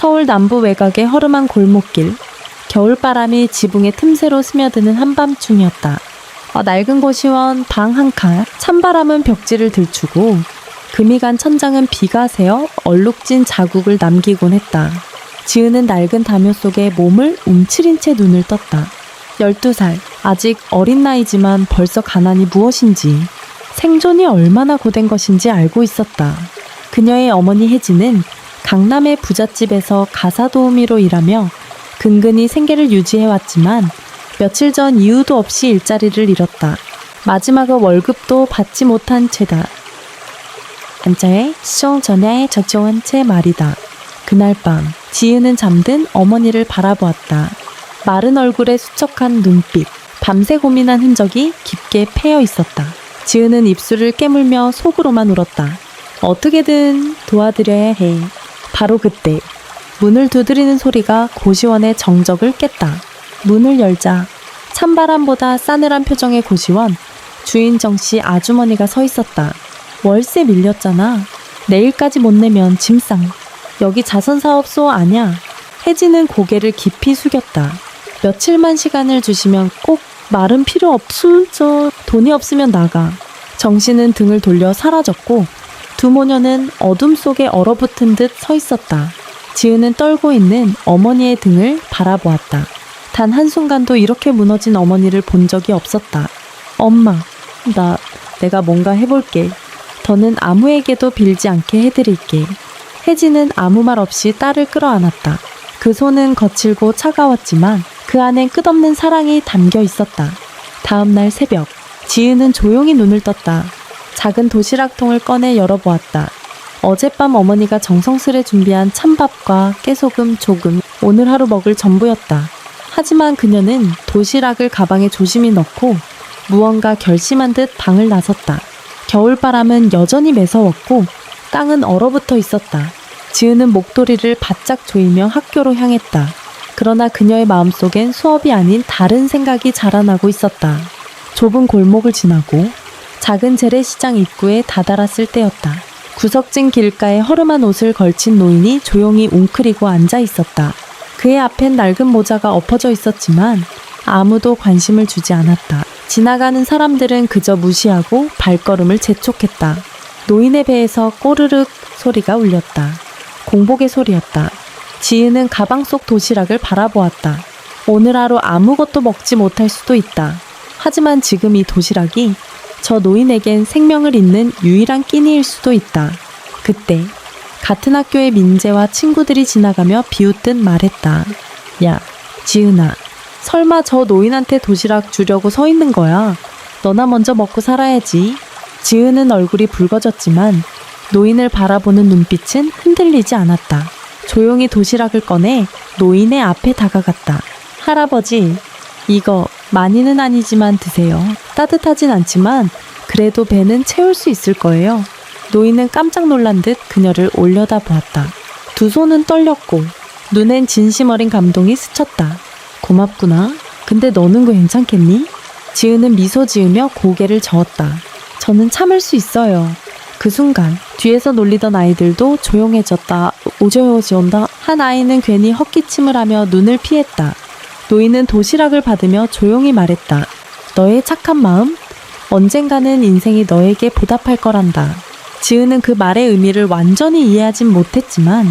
서울 남부 외곽의 허름한 골목길. 겨울바람이 지붕의 틈새로 스며드는 한밤중이었다. 낡은 고시원 방 한 칸, 찬바람은 벽지를 들추고 금이 간 천장은 비가 새어 얼룩진 자국을 남기곤 했다. 지은은 낡은 담요 속에 몸을 움츠린 채 눈을 떴다. 12살, 아직 어린 나이지만 벌써 가난이 무엇인지, 생존이 얼마나 고된 것인지 알고 있었다. 그녀의 어머니 혜진은 강남의 부잣집에서 가사도우미로 일하며 근근히 생계를 유지해왔지만 며칠 전 이유도 없이 일자리를 잃었다. 마지막은 월급도 받지 못한 채다. 안자에 시종 전야에 저초한 채 말이다. 그날 밤 지은은 잠든 어머니를 바라보았다. 마른 얼굴에 수척한 눈빛, 밤새 고민한 흔적이 깊게 패여 있었다. 지은은 입술을 깨물며 속으로만 울었다. 어떻게든 도와드려야 해. 바로 그때 문을 두드리는 소리가 고시원의 정적을 깼다. 문을 열자 찬바람보다 싸늘한 표정의 고시원, 주인 정씨 아주머니가 서 있었다. 월세 밀렸잖아. 내일까지 못 내면 짐상. 여기 자선사업소 아냐? 혜진은 고개를 깊이 숙였다. 며칠만 시간을 주시면 꼭 말은 필요 없수저 돈이 없으면 나가. 정씨는 등을 돌려 사라졌고 두 모녀는 어둠 속에 얼어붙은 듯 서 있었다. 지은은 떨고 있는 어머니의 등을 바라보았다. 단 한순간도 이렇게 무너진 어머니를 본 적이 없었다. 엄마, 내가 뭔가 해볼게. 더는 아무에게도 빌지 않게 해드릴게. 혜진은 아무 말 없이 딸을 끌어안았다. 그 손은 거칠고 차가웠지만 그 안엔 끝없는 사랑이 담겨 있었다. 다음 날 새벽, 지은은 조용히 눈을 떴다. 작은 도시락통을 꺼내 열어보았다. 어젯밤 어머니가 정성스레 준비한 찬밥과 깨소금, 조금, 오늘 하루 먹을 전부였다. 하지만 그녀는 도시락을 가방에 조심히 넣고 무언가 결심한 듯 방을 나섰다. 겨울바람은 여전히 매서웠고 땅은 얼어붙어 있었다. 지은은 목도리를 바짝 조이며 학교로 향했다. 그러나 그녀의 마음속엔 수업이 아닌 다른 생각이 자라나고 있었다. 좁은 골목을 지나고 작은 재래시장 입구에 다다랐을 때였다. 구석진 길가에 허름한 옷을 걸친 노인이 조용히 웅크리고 앉아 있었다. 그의 앞엔 낡은 모자가 엎어져 있었지만 아무도 관심을 주지 않았다. 지나가는 사람들은 그저 무시하고 발걸음을 재촉했다. 노인의 배에서 꼬르륵 소리가 울렸다. 공복의 소리였다. 지은은 가방 속 도시락을 바라보았다. 오늘 하루 아무것도 먹지 못할 수도 있다. 하지만 지금 이 도시락이 저 노인에겐 생명을 잇는 유일한 끼니일 수도 있다. 그때 같은 학교의 민재와 친구들이 지나가며 비웃듯 말했다. 야, 지은아, 설마 저 노인한테 도시락 주려고 서 있는 거야? 너나 먼저 먹고 살아야지. 지은은 얼굴이 붉어졌지만 노인을 바라보는 눈빛은 흔들리지 않았다. 조용히 도시락을 꺼내 노인의 앞에 다가갔다. 할아버지, 이거 많이는 아니지만 드세요. 따뜻하진 않지만 그래도 배는 채울 수 있을 거예요. 노인은 깜짝 놀란 듯 그녀를 올려다보았다. 두 손은 떨렸고 눈엔 진심 어린 감동이 스쳤다. 고맙구나. 근데 너는 괜찮겠니? 지은은 미소 지으며 고개를 저었다. 저는 참을 수 있어요. 그 순간 뒤에서 놀리던 아이들도 조용해졌다. 오저오지 온다. 한 아이는 괜히 헛기침을 하며 눈을 피했다. 노인은 도시락을 받으며 조용히 말했다. 너의 착한 마음? 언젠가는 인생이 너에게 보답할 거란다. 지은은 그 말의 의미를 완전히 이해하진 못했지만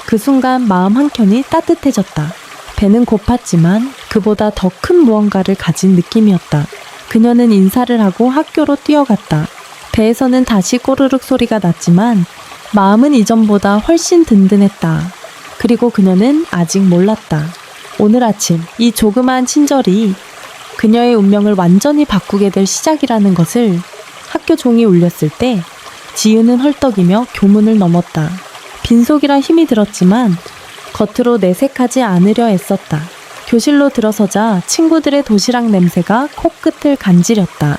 그 순간 마음 한켠이 따뜻해졌다. 배는 고팠지만 그보다 더 큰 무언가를 가진 느낌이었다. 그녀는 인사를 하고 학교로 뛰어갔다. 배에서는 다시 꼬르륵 소리가 났지만 마음은 이전보다 훨씬 든든했다. 그리고 그녀는 아직 몰랐다. 오늘 아침 이 조그마한 친절이 그녀의 운명을 완전히 바꾸게 될 시작이라는 것을 학교 종이 울렸을 때 지은은 헐떡이며 교문을 넘었다. 빈속이라 힘이 들었지만 겉으로 내색하지 않으려 애썼다. 교실로 들어서자 친구들의 도시락 냄새가 코끝을 간지렸다.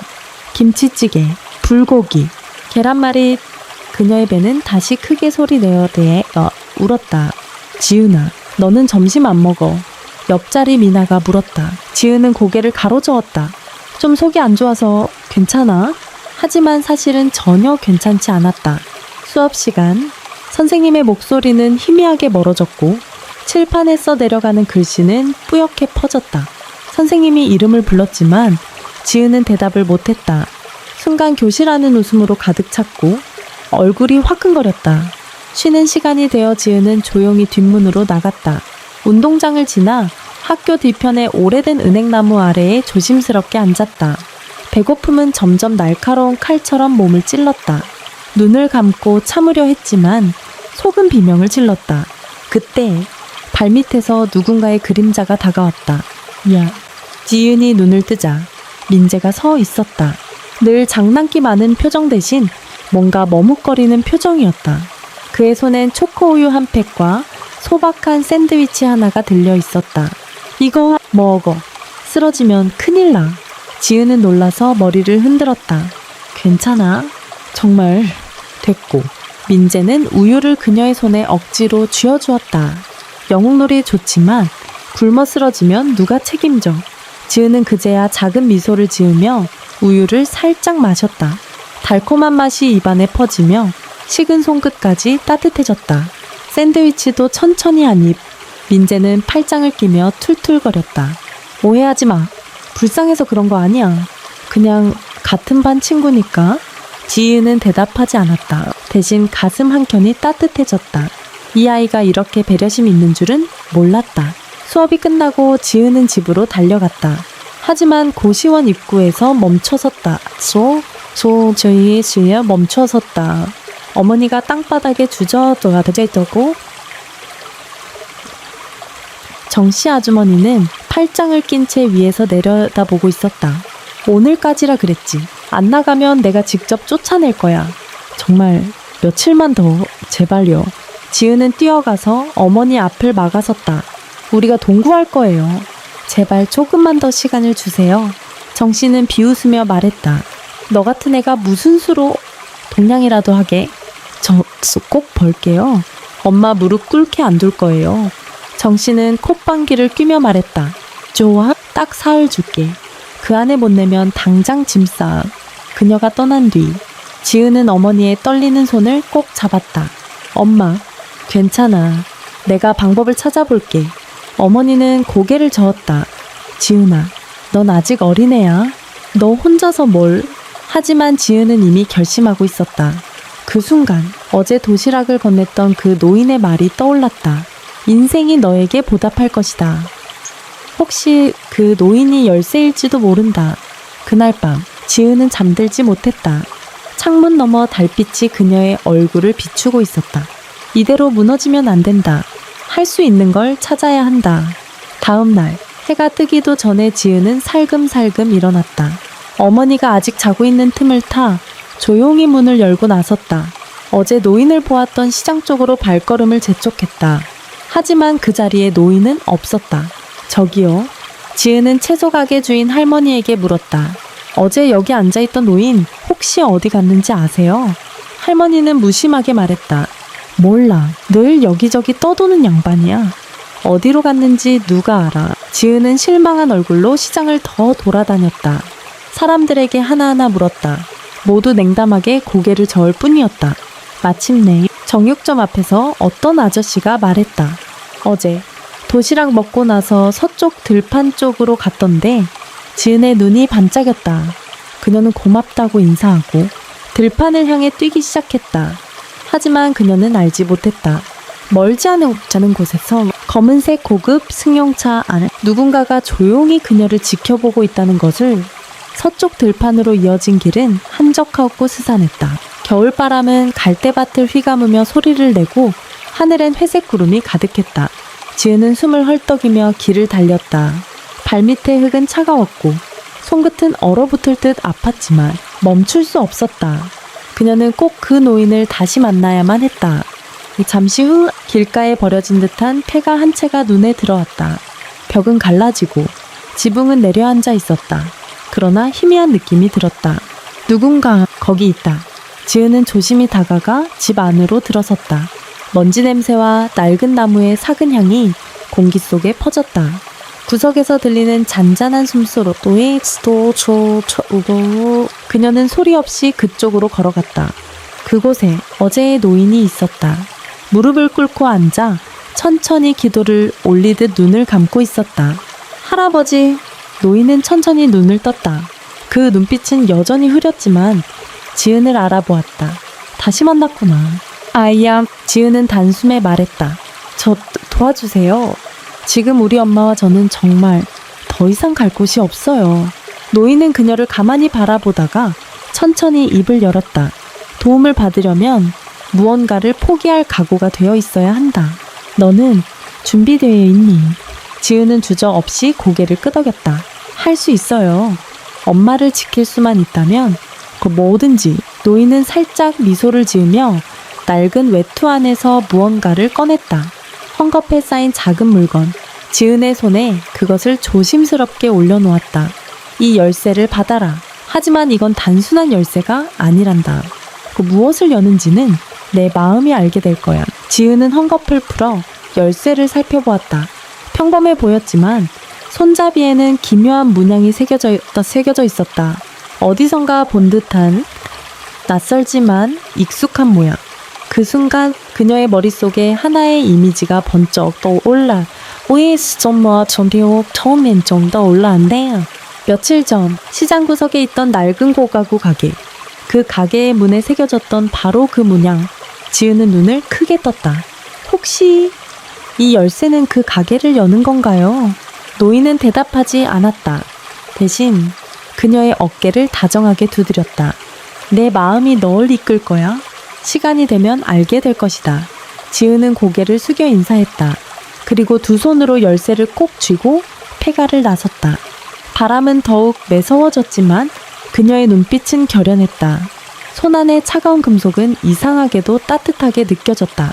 김치찌개, 불고기, 계란말이. 그녀의 배는 다시 크게 소리내어 울었다. 지은아, 너는 점심 안 먹어. 옆자리 미나가 물었다. 지은은 고개를 가로저었다. 좀 속이 안 좋아서 괜찮아? 하지만 사실은 전혀 괜찮지 않았다. 수업 시간, 선생님의 목소리는 희미하게 멀어졌고 칠판에 써내려가는 글씨는 뿌옇게 퍼졌다. 선생님이 이름을 불렀지만 지은은 대답을 못했다. 순간 교실 안은 웃음으로 가득 찼고 얼굴이 화끈거렸다. 쉬는 시간이 되어 지은은 조용히 뒷문으로 나갔다. 운동장을 지나 학교 뒤편의 오래된 은행나무 아래에 조심스럽게 앉았다. 배고픔은 점점 날카로운 칼처럼 몸을 찔렀다. 눈을 감고 참으려 했지만 속은 비명을 질렀다. 그때 발밑에서 누군가의 그림자가 다가왔다. 야, 지은이 눈을 뜨자 민재가 서 있었다. 늘 장난기 많은 표정 대신 뭔가 머뭇거리는 표정이었다. 그의 손엔 초코우유 한 팩과 소박한 샌드위치 하나가 들려 있었다. 이거 먹어. 쓰러지면 큰일 나. 지은은 놀라서 머리를 흔들었다. 괜찮아. 정말. 됐고. 민재는 우유를 그녀의 손에 억지로 쥐어주었다. 영웅놀이 좋지만 굶어 쓰러지면 누가 책임져. 지은은 그제야 작은 미소를 지으며 우유를 살짝 마셨다. 달콤한 맛이 입안에 퍼지며 식은 손끝까지 따뜻해졌다. 샌드위치도 천천히 한 입. 민재는 팔짱을 끼며 툴툴거렸다. 오해하지 마. 불쌍해서 그런 거 아니야. 그냥 같은 반 친구니까. 지은은 대답하지 않았다. 대신 가슴 한켠이 따뜻해졌다. 이 아이가 이렇게 배려심 있는 줄은 몰랐다. 수업이 끝나고 지은은 집으로 달려갔다. 하지만 고시원 입구에서 멈춰섰다. 저희 집에 멈춰섰다. 어머니가 땅바닥에 주저앉아 있다고? 정씨 아주머니는 팔짱을 낀 채 위에서 내려다보고 있었다. 오늘까지라 그랬지. 안 나가면 내가 직접 쫓아낼 거야. 정말 며칠만 더 제발요. 지은은 뛰어가서 어머니 앞을 막아섰다. 우리가 동구할 거예요. 제발 조금만 더 시간을 주세요. 정씨는 비웃으며 말했다. 너 같은 애가 무슨 수로 동냥이라도 하게. 저 꼭 벌게요. 엄마 무릎 꿇게 안 둘 거예요. 정씨는 콧방귀를 뀌며 말했다. 좋아, 딱 사흘 줄게. 그 안에 못 내면 당장 짐 싸. 그녀가 떠난 뒤 지은은 어머니의 떨리는 손을 꼭 잡았다. 엄마, 괜찮아. 내가 방법을 찾아볼게. 어머니는 고개를 저었다. 지은아, 넌 아직 어린애야. 너 혼자서 뭘. 하지만 지은은 이미 결심하고 있었다. 그 순간 어제 도시락을 건넸던 그 노인의 말이 떠올랐다. 인생이 너에게 보답할 것이다. 혹시 그 노인이 열쇠일지도 모른다. 그날 밤 지은은 잠들지 못했다. 창문 너머 달빛이 그녀의 얼굴을 비추고 있었다. 이대로 무너지면 안 된다. 할 수 있는 걸 찾아야 한다. 다음 날 해가 뜨기도 전에 지은은 살금살금 일어났다. 어머니가 아직 자고 있는 틈을 타 조용히 문을 열고 나섰다. 어제 노인을 보았던 시장 쪽으로 발걸음을 재촉했다. 하지만 그 자리에 노인은 없었다. 저기요. 지은은 채소 가게 주인 할머니에게 물었다. 어제 여기 앉아있던 노인 혹시 어디 갔는지 아세요? 할머니는 무심하게 말했다. 몰라. 늘 여기저기 떠도는 양반이야. 어디로 갔는지 누가 알아. 지은은 실망한 얼굴로 시장을 더 돌아다녔다. 사람들에게 하나하나 물었다. 모두 냉담하게 고개를 저을 뿐이었다. 마침내 정육점 앞에서 어떤 아저씨가 말했다. 어제 도시락 먹고 나서 서쪽 들판 쪽으로 갔던데 지은의 눈이 반짝였다. 그녀는 고맙다고 인사하고 들판을 향해 뛰기 시작했다. 하지만 그녀는 알지 못했다. 멀지 않은 곳에서 검은색 고급 승용차 안에 누군가가 조용히 그녀를 지켜보고 있다는 것을. 서쪽 들판으로 이어진 길은 한적하고 스산했다. 겨울바람은 갈대밭을 휘감으며 소리를 내고 하늘엔 회색 구름이 가득했다. 지은은 숨을 헐떡이며 길을 달렸다. 발밑의 흙은 차가웠고 손끝은 얼어붙을 듯 아팠지만 멈출 수 없었다. 그녀는 꼭 그 노인을 다시 만나야만 했다. 잠시 후 길가에 버려진 듯한 폐가 한 채가 눈에 들어왔다. 벽은 갈라지고 지붕은 내려앉아 있었다. 그러나 희미한 느낌이 들었다. 누군가 거기 있다. 지은은 조심히 다가가 집 안으로 들어섰다. 먼지 냄새와 낡은 나무의 삭은 향이 공기 속에 퍼졌다. 구석에서 들리는 잔잔한 숨소리에 그녀는 소리 없이 그쪽으로 걸어갔다. 그곳에 어제의 노인이 있었다. 무릎을 꿇고 앉아 천천히 기도를 올리듯 눈을 감고 있었다. 할아버지, 노인은 천천히 눈을 떴다. 그 눈빛은 여전히 흐렸지만 지은을 알아보았다. 다시 만났구나. 아이야, 지은은 단숨에 말했다. 저 도와주세요. 지금 우리 엄마와 저는 정말 더 이상 갈 곳이 없어요. 노인은 그녀를 가만히 바라보다가 천천히 입을 열었다. 도움을 받으려면 무언가를 포기할 각오가 되어 있어야 한다. 너는 준비되어 있니? 지은은 주저없이 고개를 끄덕였다. 할 수 있어요. 엄마를 지킬 수만 있다면 그 뭐든지. 노인은 살짝 미소를 지으며 낡은 외투 안에서 무언가를 꺼냈다. 헝겊에 쌓인 작은 물건. 지은의 손에 그것을 조심스럽게 올려놓았다. 이 열쇠를 받아라. 하지만 이건 단순한 열쇠가 아니란다. 그 무엇을 여는지는 내 마음이 알게 될 거야. 지은은 헝겊을 풀어 열쇠를 살펴보았다. 평범해 보였지만 손잡이에는 기묘한 문양이 새겨져 있었다. 어디선가 본 듯한 낯설지만 익숙한 모양. 그 순간 그녀의 머릿속에 하나의 이미지가 번쩍 떠올라. 처음엔 좀 떠올랐는데요. 며칠 전 시장 구석에 있던 낡은 고가구 가게. 그 가게의 문에 새겨졌던 바로 그 문양. 지은은 눈을 크게 떴다. 혹시 이 열쇠는 그 가게를 여는 건가요? 노인은 대답하지 않았다. 대신 그녀의 어깨를 다정하게 두드렸다. 내 마음이 널 이끌 거야. 시간이 되면 알게 될 것이다. 지은은 고개를 숙여 인사했다. 그리고 두 손으로 열쇠를 꼭 쥐고 폐가를 나섰다. 바람은 더욱 매서워졌지만 그녀의 눈빛은 결연했다. 손안의 차가운 금속은 이상하게도 따뜻하게 느껴졌다.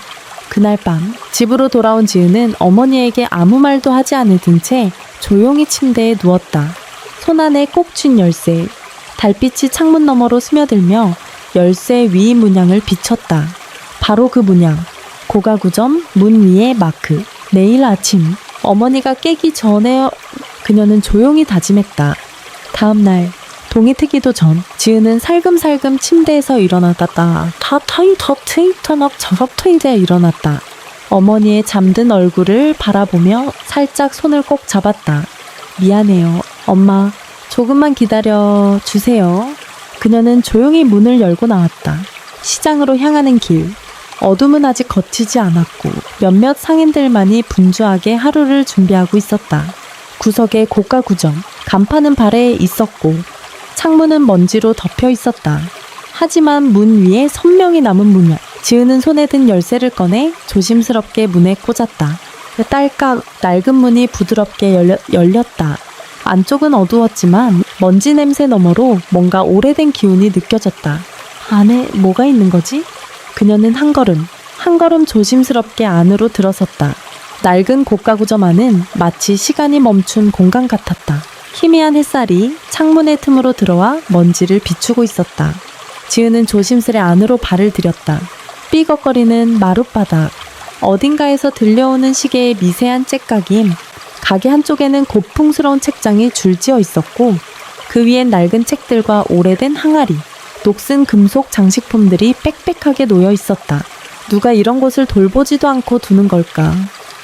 그날 밤 집으로 돌아온 지은은 어머니에게 아무 말도 하지 않은 채 조용히 침대에 누웠다. 손안에 꼭 쥔 열쇠. 달빛이 창문 너머로 스며들며 열쇠 위 문양을 비췄다. 바로 그 문양. 고가구점 문 위의 마크. 내일 아침 어머니가 깨기 전에 그녀는 조용히 다짐했다. 다음 날 동이 트기도 전 지은은 살금살금 침대에서 일어났다. 일어났다. 어머니의 잠든 얼굴을 바라보며 살짝 손을 꼭 잡았다. 미안해요. 엄마, 조금만 기다려 주세요. 그녀는 조용히 문을 열고 나왔다. 시장으로 향하는 길. 어둠은 아직 걷히지 않았고 몇몇 상인들만이 분주하게 하루를 준비하고 있었다. 구석에 고가구점, 간판은 발에 있었고 창문은 먼지로 덮여 있었다. 하지만 문 위에 선명히 남은 문양. 지은은 손에 든 열쇠를 꺼내 조심스럽게 문에 꽂았다. 딸깍 낡은 문이 부드럽게 열렸다. 안쪽은 어두웠지만 먼지 냄새 너머로 뭔가 오래된 기운이 느껴졌다. 안에 뭐가 있는 거지? 그녀는 한 걸음 조심스럽게 안으로 들어섰다. 낡은 고가구점 안은 마치 시간이 멈춘 공간 같았다. 희미한 햇살이 창문의 틈으로 들어와 먼지를 비추고 있었다. 지은은 조심스레 안으로 발을 들였다. 삐걱거리는 마룻바닥, 어딘가에서 들려오는 시계의 미세한 째깍임. 가게 한쪽에는 고풍스러운 책장이 줄지어 있었고 그 위엔 낡은 책들과 오래된 항아리, 녹슨 금속 장식품들이 빽빽하게 놓여 있었다. 누가 이런 곳을 돌보지도 않고 두는 걸까?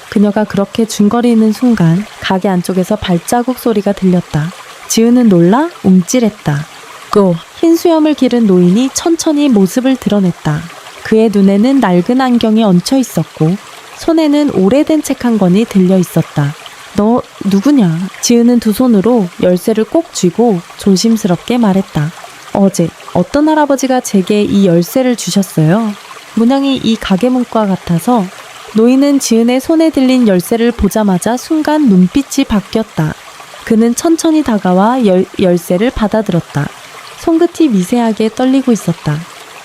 그녀가 그렇게 중거리는 순간 가게 안쪽에서 발자국 소리가 들렸다. 지은은 놀라 움찔했다. 흰 수염을 기른 노인이 천천히 모습을 드러냈다. 그의 눈에는 낡은 안경이 얹혀 있었고 손에는 오래된 책 한 권이 들려 있었다. 너 누구냐? 지은은 두 손으로 열쇠를 꼭 쥐고 조심스럽게 말했다. 어제 어떤 할아버지가 제게 이 열쇠를 주셨어요. 문양이 이 가게 문과 같아서. 노인은 지은의 손에 들린 열쇠를 보자마자 순간 눈빛이 바뀌었다. 그는 천천히 다가와 열쇠를 받아들었다. 손끝이 미세하게 떨리고 있었다.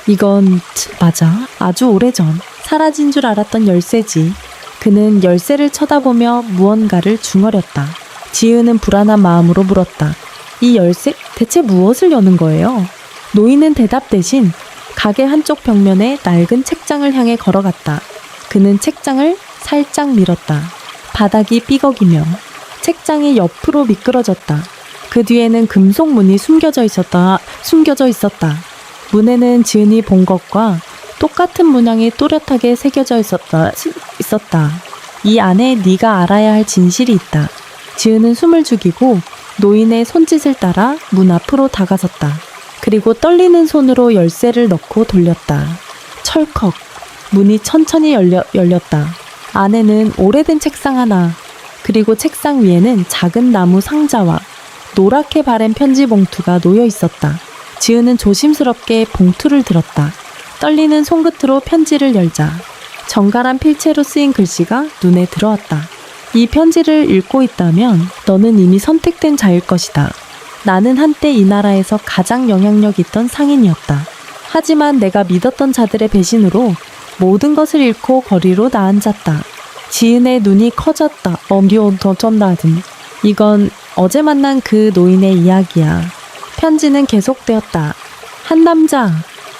이건 맞아. 아주 오래전 사라진 줄 알았던 열쇠지. 그는 열쇠를 쳐다보며 무언가를 중얼였다. 지은은 불안한 마음으로 물었다. 이 열쇠? 대체 무엇을 여는 거예요? 노인은 대답 대신 가게 한쪽 벽면에 낡은 책장을 향해 걸어갔다. 그는 책장을 살짝 밀었다. 바닥이 삐걱이며 책장이 옆으로 미끄러졌다. 그 뒤에는 금속 문이 숨겨져 있었다. 문에는 지은이 본 것과 똑같은 문양이 또렷하게 새겨져 있었다. 이 안에 네가 알아야 할 진실이 있다. 지은은 숨을 죽이고 노인의 손짓을 따라 문 앞으로 다가섰다. 그리고 떨리는 손으로 열쇠를 넣고 돌렸다. 철컥. 문이 천천히 열렸다. 안에는 오래된 책상 하나, 그리고 책상 위에는 작은 나무 상자와 노랗게 바랜 편지 봉투가 놓여 있었다. 지은은 조심스럽게 봉투를 들었다. 떨리는 손끝으로 편지를 열자 정갈한 필체로 쓰인 글씨가 눈에 들어왔다. 이 편지를 읽고 있다면 너는 이미 선택된 자일 것이다. 나는 한때 이 나라에서 가장 영향력 있던 상인이었다. 하지만 내가 믿었던 자들의 배신으로 모든 것을 잃고 거리로 나앉았다. 지은의 눈이 커졌다. 엄비온더전다든. 이건 어제 만난 그 노인의 이야기야. 편지는 계속되었다. 한 남자,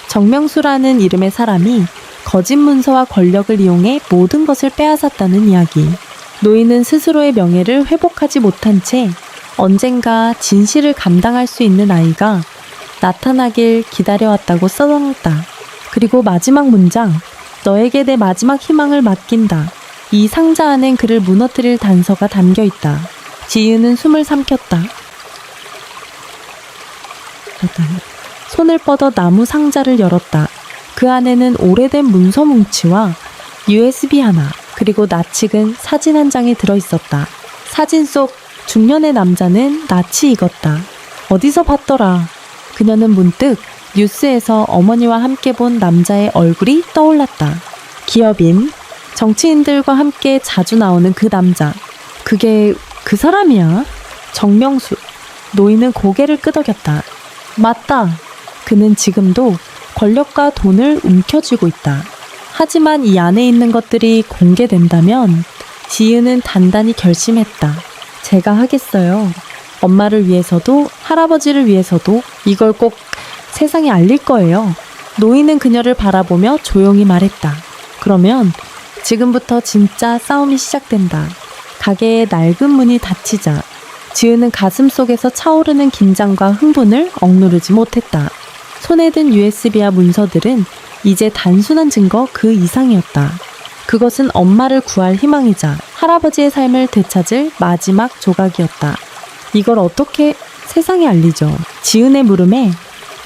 정명수라는 이름의 사람이 거짓 문서와 권력을 이용해 모든 것을 빼앗았다는 이야기. 노인은 스스로의 명예를 회복하지 못한 채 언젠가 진실을 감당할 수 있는 아이가 나타나길 기다려왔다고 써놓았다. 그리고 마지막 문장, 너에게 내 마지막 희망을 맡긴다. 이 상자 안엔 그를 무너뜨릴 단서가 담겨있다. 지은은 숨을 삼켰다. 손을 뻗어 나무 상자를 열었다. 그 안에는 오래된 문서 뭉치와 USB 하나, 그리고 낯익은 사진 한 장이 들어있었다. 사진 속 중년의 남자는 낯이 익었다. 어디서 봤더라. 그녀는 문득 뉴스에서 어머니와 함께 본 남자의 얼굴이 떠올랐다. 기업인, 정치인들과 함께 자주 나오는 그 남자. 그게 그 사람이야. 정명수. 노인은 고개를 끄덕였다. 맞다. 그는 지금도 권력과 돈을 움켜쥐고 있다. 하지만 이 안에 있는 것들이 공개된다면 지은은 단단히 결심했다. 제가 하겠어요. 엄마를 위해서도 할아버지를 위해서도 이걸 꼭 세상에 알릴 거예요. 노인은 그녀를 바라보며 조용히 말했다. 그러면 지금부터 진짜 싸움이 시작된다. 가게의 낡은 문이 닫히자 지은은 가슴 속에서 차오르는 긴장과 흥분을 억누르지 못했다. 손에 든 USB와 문서들은 이제 단순한 증거 그 이상이었다. 그것은 엄마를 구할 희망이자 할아버지의 삶을 되찾을 마지막 조각이었다. 이걸 어떻게 세상에 알리죠? 지은의 물음에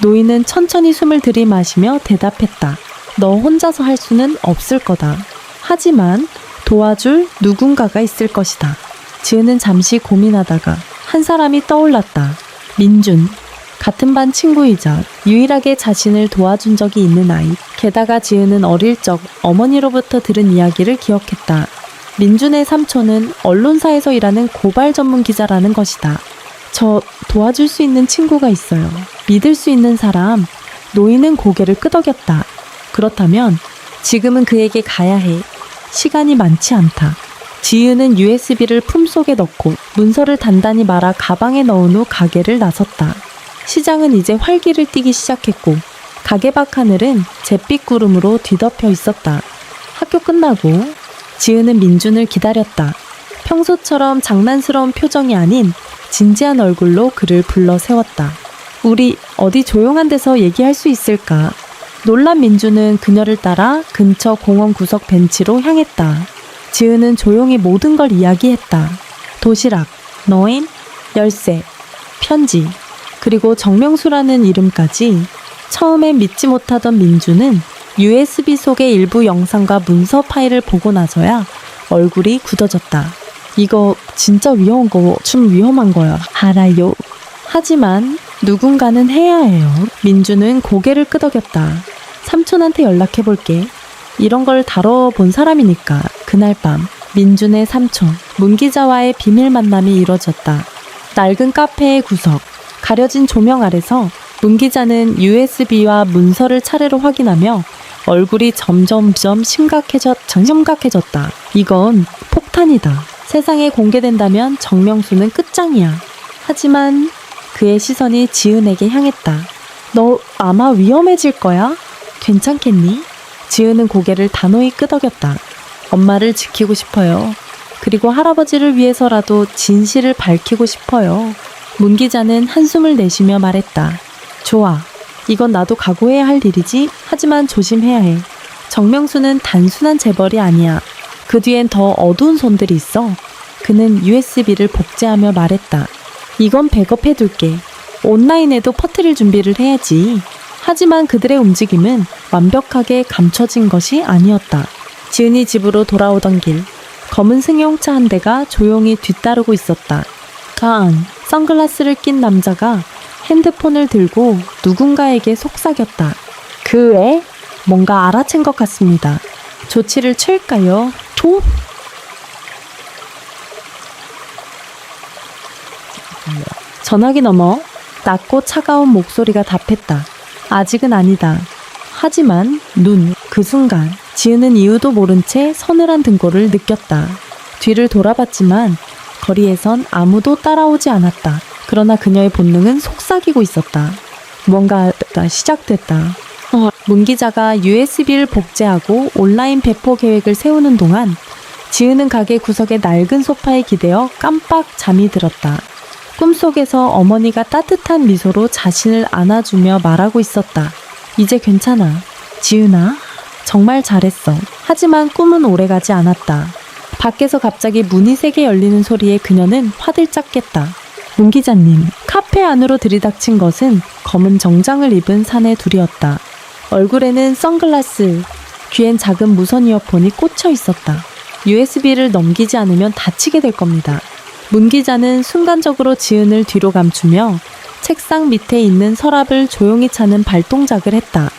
노인은 천천히 숨을 들이마시며 대답했다. 너 혼자서 할 수는 없을 거다. 하지만 도와줄 누군가가 있을 것이다. 지은은 잠시 고민하다가 한 사람이 떠올랐다. 민준. 같은 반 친구이자 유일하게 자신을 도와준 적이 있는 아이. 게다가 지은은 어릴 적 어머니로부터 들은 이야기를 기억했다. 민준의 삼촌은 언론사에서 일하는 고발 전문 기자라는 것이다. 저 도와줄 수 있는 친구가 있어요. 믿을 수 있는 사람. 노인은 고개를 끄덕였다. 그렇다면 지금은 그에게 가야 해. 시간이 많지 않다. 지은은 USB를 품속에 넣고 문서를 단단히 말아 가방에 넣은 후 가게를 나섰다. 시장은 이제 활기를 띠기 시작했고 가게 밖 하늘은 잿빛 구름으로 뒤덮여 있었다. 학교 끝나고 지은은 민준을 기다렸다. 평소처럼 장난스러운 표정이 아닌 진지한 얼굴로 그를 불러 세웠다. 우리 어디 조용한 데서 얘기할 수 있을까? 놀란 민준은 그녀를 따라 근처 공원 구석 벤치로 향했다. 지은은 조용히 모든 걸 이야기했다. 도시락, 너임, 열쇠, 편지, 그리고 정명수라는 이름까지. 처음엔 믿지 못하던 민준은 USB 속의 일부 영상과 문서 파일을 보고 나서야 얼굴이 굳어졌다. 이거 진짜 위험한 거, 좀 위험한 거야. 알아요. 하지만 누군가는 해야 해요. 민준은 고개를 끄덕였다. 삼촌한테 연락해볼게. 이런 걸 다뤄본 사람이니까. 그날 밤 민준의 삼촌 문 기자와의 비밀 만남이 이뤄졌다. 낡은 카페의 구석, 가려진 조명 아래서 문 기자는 USB와 문서를 차례로 확인하며 얼굴이 점점점 심각해졌다. 이건 폭탄이다. 세상에 공개된다면 정명수는 끝장이야. 하지만 그의 시선이 지은에게 향했다. 너 아마 위험해질 거야? 괜찮겠니? 지은은 고개를 단호히 끄덕였다. 엄마를 지키고 싶어요. 그리고 할아버지를 위해서라도 진실을 밝히고 싶어요. 문 기자는 한숨을 내쉬며 말했다. 좋아. 이건 나도 각오해야 할 일이지. 하지만 조심해야 해. 정명수는 단순한 재벌이 아니야. 그 뒤엔 더 어두운 손들이 있어. 그는 USB를 복제하며 말했다. 이건 백업해둘게. 온라인에도 퍼뜨릴 준비를 해야지. 하지만 그들의 움직임은 완벽하게 감춰진 것이 아니었다. 지은이 집으로 돌아오던 길, 검은 승용차 한 대가 조용히 뒤따르고 있었다. 선글라스를 낀 남자가 핸드폰을 들고 누군가에게 속삭였다. 그 애? 뭔가 알아챈 것 같습니다. 조치를 취할까요? 전화기 너머 낮고 차가운 목소리가 답했다. 아직은 아니다. 하지만 그 순간 지은은 이유도 모른 채 서늘한 등골을 느꼈다. 뒤를 돌아봤지만 거리에선 아무도 따라오지 않았다. 그러나 그녀의 본능은 속삭이고 있었다. 뭔가 시작됐다. 문 기자가 USB를 복제하고 온라인 배포 계획을 세우는 동안 지은은 가게 구석의 낡은 소파에 기대어 깜빡 잠이 들었다. 꿈속에서 어머니가 따뜻한 미소로 자신을 안아주며 말하고 있었다. 이제 괜찮아. 지은아, 정말 잘했어. 하지만 꿈은 오래가지 않았다. 밖에서 갑자기 문이 세게 열리는 소리에 그녀는 화들짝 깼다. 문 기자님, 카페 안으로 들이닥친 것은 검은 정장을 입은 사내 둘이었다. 얼굴에는 선글라스, 귀엔 작은 무선 이어폰이 꽂혀 있었다. USB를 넘기지 않으면 다치게 될 겁니다. 문 기자는 순간적으로 지은을 뒤로 감추며 책상 밑에 있는 서랍을 조용히 차는 발동작을 했다.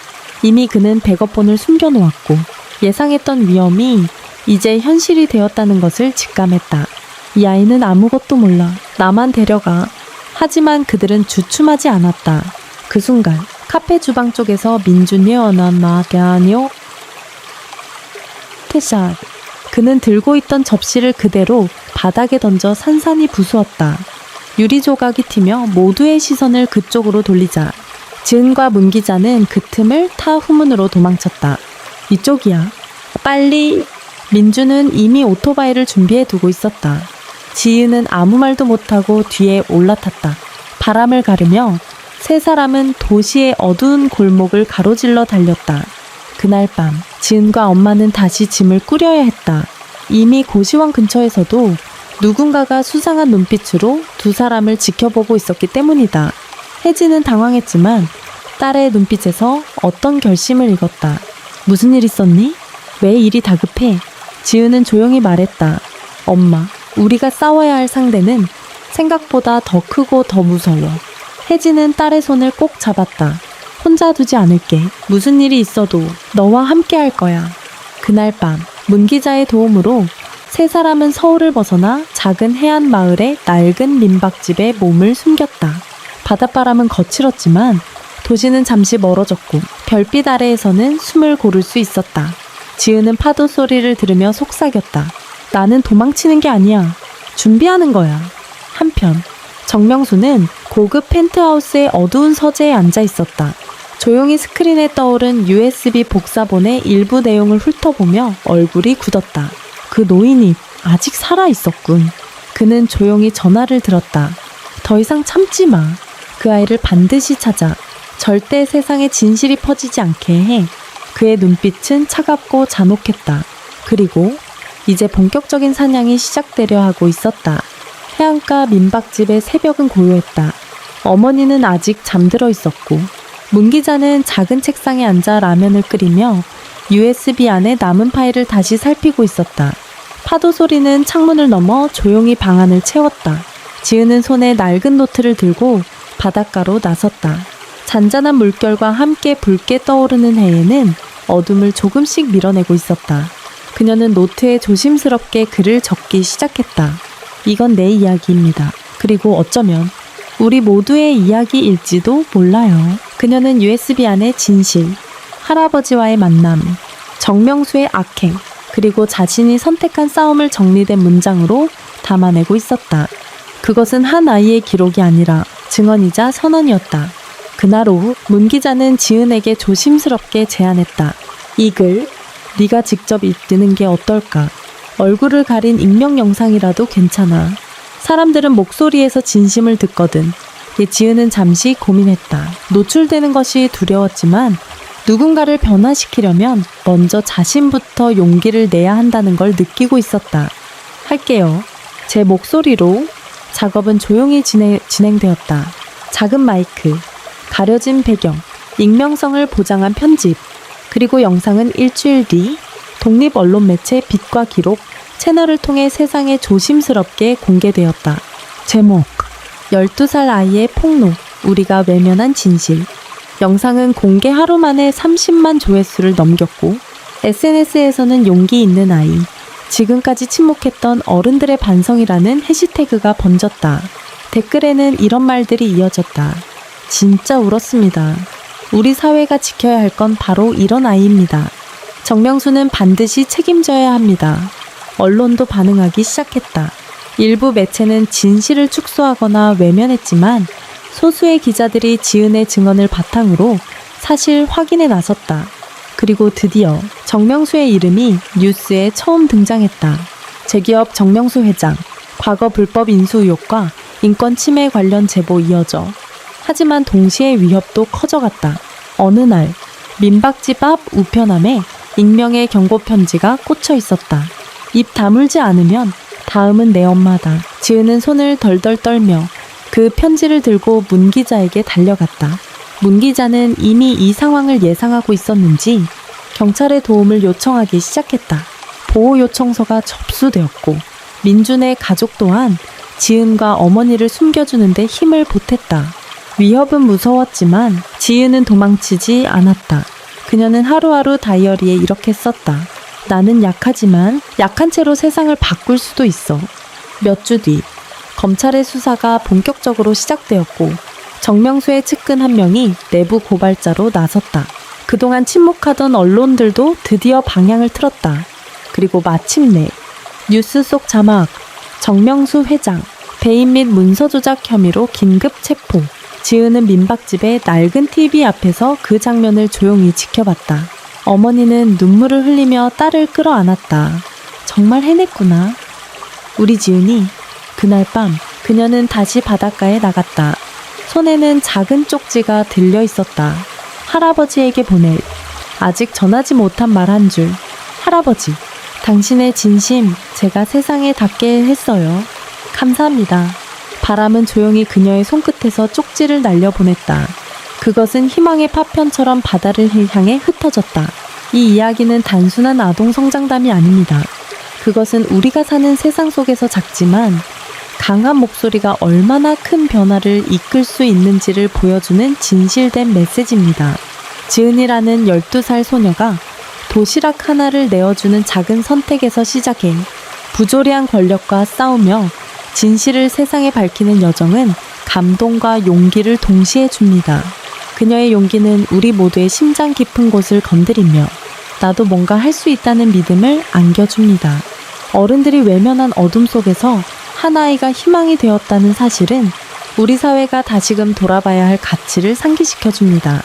이미 그는 백업본을 숨겨놓았고 예상했던 위험이 이제 현실이 되었다는 것을 직감했다. 이 아이는 아무것도 몰라. 나만 데려가. 하지만 그들은 주춤하지 않았다. 그 순간 카페 주방 쪽에서 민준이 어나마가뇨 태샷. 그는 들고 있던 접시를 그대로 바닥에 던져 산산이 부수었다. 유리 조각이 튀며 모두의 시선을 그쪽으로 돌리자 지은과 문 기자는 그 틈을 타 후문으로 도망쳤다. 이쪽이야. 빨리. 민주는 이미 오토바이를 준비해 두고 있었다. 지은은 아무 말도 못하고 뒤에 올라탔다. 바람을 가르며 세 사람은 도시의 어두운 골목을 가로질러 달렸다. 그날 밤 지은과 엄마는 다시 짐을 꾸려야 했다. 이미 고시원 근처에서도 누군가가 수상한 눈빛으로 두 사람을 지켜보고 있었기 때문이다. 혜진은 당황했지만 딸의 눈빛에서 어떤 결심을 읽었다. 무슨 일 있었니? 왜 일이 다급해? 지은은 조용히 말했다. 엄마, 우리가 싸워야 할 상대는 생각보다 더 크고 더 무서워. 혜진은 딸의 손을 꼭 잡았다. 혼자 두지 않을게. 무슨 일이 있어도 너와 함께 할 거야. 그날 밤 문 기자의 도움으로 세 사람은 서울을 벗어나 작은 해안 마을의 낡은 민박집에 몸을 숨겼다. 바닷바람은 거칠었지만 도시는 잠시 멀어졌고 별빛 아래에서는 숨을 고를 수 있었다. 지은은 파도 소리를 들으며 속삭였다. 나는 도망치는 게 아니야. 준비하는 거야. 한편 정명수는 고급 펜트하우스의 어두운 서재에 앉아 있었다. 조용히 스크린에 떠오른 USB 복사본의 일부 내용을 훑어보며 얼굴이 굳었다. 그 노인이 아직 살아있었군. 그는 조용히 전화를 들었다. 더 이상 참지 마. 그 아이를 반드시 찾아. 절대 세상에 진실이 퍼지지 않게 해. 그의 눈빛은 차갑고 잔혹했다. 그리고 이제 본격적인 사냥이 시작되려 하고 있었다. 해안가 민박집의 새벽은 고요했다. 어머니는 아직 잠들어 있었고 문 기자는 작은 책상에 앉아 라면을 끓이며 USB 안에 남은 파일을 다시 살피고 있었다. 파도 소리는 창문을 넘어 조용히 방 안을 채웠다. 지은은 손에 낡은 노트를 들고 바닷가로 나섰다. 잔잔한 물결과 함께 붉게 떠오르는 해에는 어둠을 조금씩 밀어내고 있었다. 그녀는 노트에 조심스럽게 글을 적기 시작했다. 이건 내 이야기입니다. 그리고 어쩌면 우리 모두의 이야기일지도 몰라요. 그녀는 USB 안에 진실, 할아버지와의 만남, 정명수의 악행, 그리고 자신이 선택한 싸움을 정리된 문장으로 담아내고 있었다. 그것은 한 아이의 기록이 아니라 증언이자 선언이었다. 그날 오후 문 기자는 지은에게 조심스럽게 제안했다. 이 글, 네가 직접 읽는 게 어떨까? 얼굴을 가린 익명 영상이라도 괜찮아. 사람들은 목소리에서 진심을 듣거든. 지은은 잠시 고민했다. 노출되는 것이 두려웠지만 누군가를 변화시키려면 먼저 자신부터 용기를 내야 한다는 걸 느끼고 있었다. 할게요. 제 목소리로 작업은 조용히 진행되었다. 작은 마이크, 가려진 배경, 익명성을 보장한 편집, 그리고 영상은 일주일 뒤 독립 언론 매체 빛과 기록 채널을 통해 세상에 조심스럽게 공개되었다. 제목 12살 아이의 폭로, 우리가 외면한 진실. 영상은 공개 하루 만에 30만 조회수를 넘겼고 SNS에서는 용기 있는 아이, 지금까지 침묵했던 어른들의 반성이라는 해시태그가 번졌다. 댓글에는 이런 말들이 이어졌다. 진짜 울었습니다. 우리 사회가 지켜야 할 건 바로 이런 아이입니다. 정명수는 반드시 책임져야 합니다. 언론도 반응하기 시작했다. 일부 매체는 진실을 축소하거나 외면했지만 소수의 기자들이 지은의 증언을 바탕으로 사실 확인에 나섰다. 그리고 드디어 정명수의 이름이 뉴스에 처음 등장했다. 제기업 정명수 회장, 과거 불법 인수 의혹과 인권 침해 관련 제보 이어져. 하지만 동시에 위협도 커져갔다. 어느 날 민박집 앞 우편함에 익명의 경고 편지가 꽂혀 있었다. 입 다물지 않으면 다음은 내 엄마다. 지은은 손을 덜덜 떨며 그 편지를 들고 문 기자에게 달려갔다. 문 기자는 이미 이 상황을 예상하고 있었는지 경찰의 도움을 요청하기 시작했다. 보호 요청서가 접수되었고 민준의 가족 또한 지은과 어머니를 숨겨주는데 힘을 보탰다. 위협은 무서웠지만 지은은 도망치지 않았다. 그녀는 하루하루 다이어리에 이렇게 썼다. 나는 약하지만 약한 채로 세상을 바꿀 수도 있어. 몇 주 뒤 검찰의 수사가 본격적으로 시작되었고 정명수의 측근 한 명이 내부 고발자로 나섰다. 그동안 침묵하던 언론들도 드디어 방향을 틀었다. 그리고 마침내 뉴스 속 자막, 정명수 회장, 배임 및 문서 조작 혐의로 긴급 체포. 지은은 민박집의 낡은 TV 앞에서 그 장면을 조용히 지켜봤다. 어머니는 눈물을 흘리며 딸을 끌어안았다. 정말 해냈구나. 우리 지은이. 그날 밤 그녀는 다시 바닷가에 나갔다. 손에는 작은 쪽지가 들려 있었다. 할아버지에게 보낼. 아직 전하지 못한 말 한 줄. 할아버지, 당신의 진심 제가 세상에 닿게 했어요. 감사합니다. 바람은 조용히 그녀의 손끝에서 쪽지를 날려보냈다. 그것은 희망의 파편처럼 바다를 향해 흩어졌다. 이 이야기는 단순한 아동 성장담이 아닙니다. 그것은 우리가 사는 세상 속에서 작지만 강한 목소리가 얼마나 큰 변화를 이끌 수 있는지를 보여주는 진실된 메시지입니다. 지은이라는 12살 소녀가 도시락 하나를 내어주는 작은 선택에서 시작해 부조리한 권력과 싸우며 진실을 세상에 밝히는 여정은 감동과 용기를 동시에 줍니다. 그녀의 용기는 우리 모두의 심장 깊은 곳을 건드리며 나도 뭔가 할 수 있다는 믿음을 안겨줍니다. 어른들이 외면한 어둠 속에서 한 아이가 희망이 되었다는 사실은 우리 사회가 다시금 돌아봐야 할 가치를 상기시켜줍니다.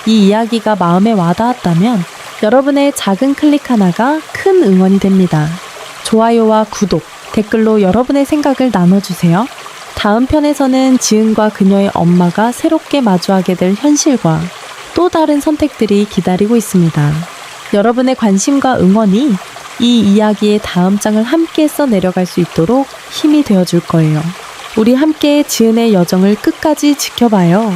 이 이야기가 마음에 와닿았다면 여러분의 작은 클릭 하나가 큰 응원이 됩니다. 좋아요와 구독, 댓글로 여러분의 생각을 나눠주세요. 다음 편에서는 지은과 그녀의 엄마가 새롭게 마주하게 될 현실과 또 다른 선택들이 기다리고 있습니다. 여러분의 관심과 응원이 이 이야기의 다음 장을 함께 써내려갈 수 있도록 힘이 되어줄 거예요. 우리 함께 지은의 여정을 끝까지 지켜봐요.